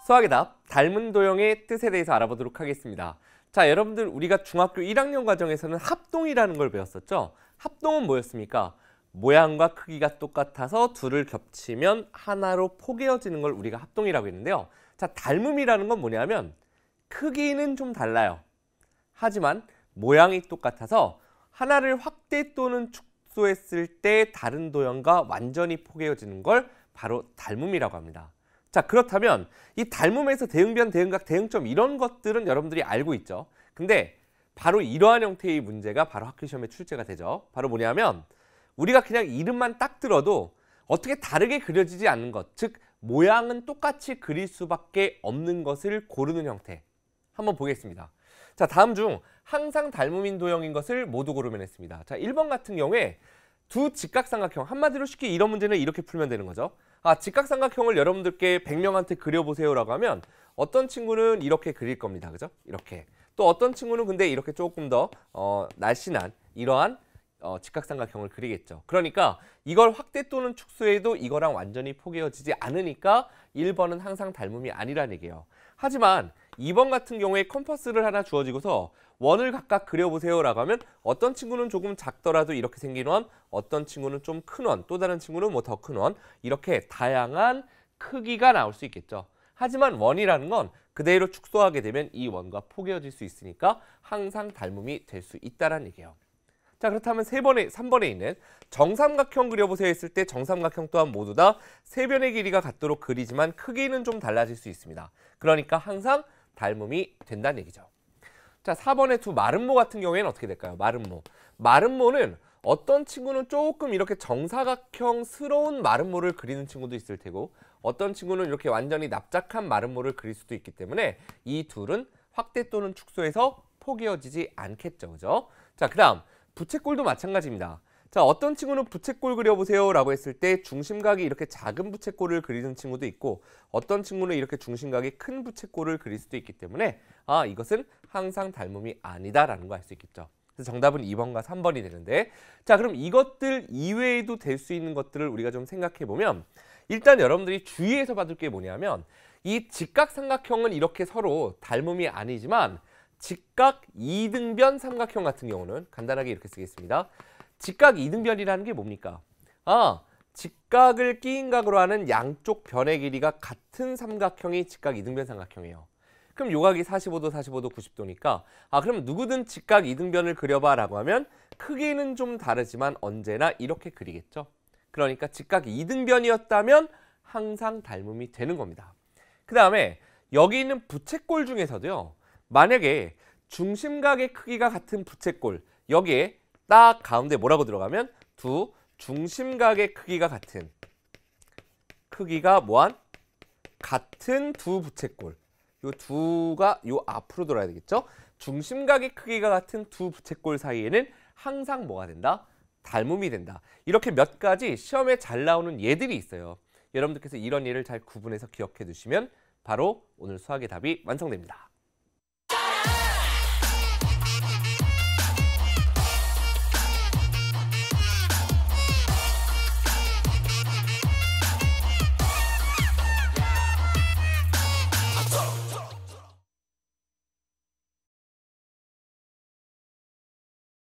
수학의 답, 닮은 도형의 뜻에 대해서 알아보도록 하겠습니다. 자, 여러분들 우리가 중학교 1학년 과정에서는 합동이라는 걸 배웠었죠? 합동은 뭐였습니까? 모양과 크기가 똑같아서 둘을 겹치면 하나로 포개어지는 걸 우리가 합동이라고 했는데요. 자, 닮음이라는 건 뭐냐면 크기는 좀 달라요. 하지만 모양이 똑같아서 하나를 확대 또는 축소했을 때 다른 도형과 완전히 포개어지는 걸 바로 닮음이라고 합니다. 자, 그렇다면 이 닮음에서 대응변, 대응각, 대응점 이런 것들은 여러분들이 알고 있죠. 근데 바로 이러한 형태의 문제가 바로 학교 시험에 출제가 되죠. 바로 뭐냐면 우리가 그냥 이름만 딱 들어도 어떻게 다르게 그려지지 않는 것, 즉 모양은 똑같이 그릴 수밖에 없는 것을 고르는 형태. 한번 보겠습니다. 자, 다음 중 항상 닮음인 도형인 것을 모두 고르면 했습니다. 자, 1번 같은 경우에 두 직각삼각형, 한마디로 쉽게 이런 문제는 이렇게 풀면 되는 거죠. 아, 직각삼각형을 여러분들께 100명한테 그려보세요라고 하면 어떤 친구는 이렇게 그릴 겁니다. 그죠? 이렇게. 또 어떤 친구는 근데 이렇게 조금 더 날씬한 이러한 직각삼각형을 그리겠죠. 그러니까 이걸 확대 또는 축소해도 이거랑 완전히 포개어지지 않으니까 1번은 항상 닮음이 아니라는 얘기예요. 하지만 2번 같은 경우에 컴퍼스를 하나 주어지고서 원을 각각 그려보세요라고 하면 어떤 친구는 조금 작더라도 이렇게 생긴 원, 어떤 친구는 좀 큰 원, 또 다른 친구는 뭐 더 큰 원, 이렇게 다양한 크기가 나올 수 있겠죠. 하지만 원이라는 건 그대로 축소하게 되면 이 원과 포개어질 수 있으니까 항상 닮음이 될 수 있다는 얘기예요. 자, 그렇다면 3번에 있는 정삼각형 그려보세요 했을 때 정삼각형 또한 모두 다 세 변의 길이가 같도록 그리지만 크기는 좀 달라질 수 있습니다. 그러니까 항상 닮음이 된다는 얘기죠. 자, 4번의 두 마름모 같은 경우에는 어떻게 될까요? 마름모. 마름모는 어떤 친구는 조금 이렇게 정사각형스러운 마름모를 그리는 친구도 있을 테고 어떤 친구는 이렇게 완전히 납작한 마름모를 그릴 수도 있기 때문에 이 둘은 확대 또는 축소해서 포개어지지 않겠죠. 그죠? 자, 그 다음 부채꼴도 마찬가지입니다. 자, 어떤 친구는 부채꼴 그려보세요 라고 했을 때 중심각이 이렇게 작은 부채꼴을 그리는 친구도 있고 어떤 친구는 이렇게 중심각이 큰 부채꼴을 그릴 수도 있기 때문에 이것은 항상 닮음이 아니다라는 거 알 수 있겠죠. 그래서 정답은 2번과 3번이 되는데, 자, 그럼 이것들 이외에도 될 수 있는 것들을 우리가 좀 생각해 보면 일단 여러분들이 주의해서 받을 게 뭐냐면 이 직각삼각형은 이렇게 서로 닮음이 아니지만 직각 이등변 삼각형 같은 경우는 간단하게 이렇게 쓰겠습니다. 직각 이등변이라는 게 뭡니까? 직각을 끼인 각으로 하는 양쪽 변의 길이가 같은 삼각형이 직각 이등변 삼각형이에요. 그럼 요각이 45도, 45도, 90도니까 그럼 누구든 직각 이등변을 그려봐 라고 하면 크기는 좀 다르지만 언제나 이렇게 그리겠죠. 그러니까 직각 이등변이었다면 항상 닮음이 되는 겁니다. 그 다음에 여기 있는 부채꼴 중에서도요. 만약에 중심각의 크기가 같은 부채꼴, 여기에 딱 가운데 뭐라고 들어가면 두 중심각의 크기가 같은 같은 두 부채꼴, 요 두가 요 앞으로 돌아야 되겠죠. 중심각의 크기가 같은 두 부채꼴 사이에는 항상 뭐가 된다? 닮음이 된다. 이렇게 몇 가지 시험에 잘 나오는 예들이 있어요. 여러분들께서 이런 예를 잘 구분해서 기억해 두시면 바로 오늘 수학의 답이 완성됩니다.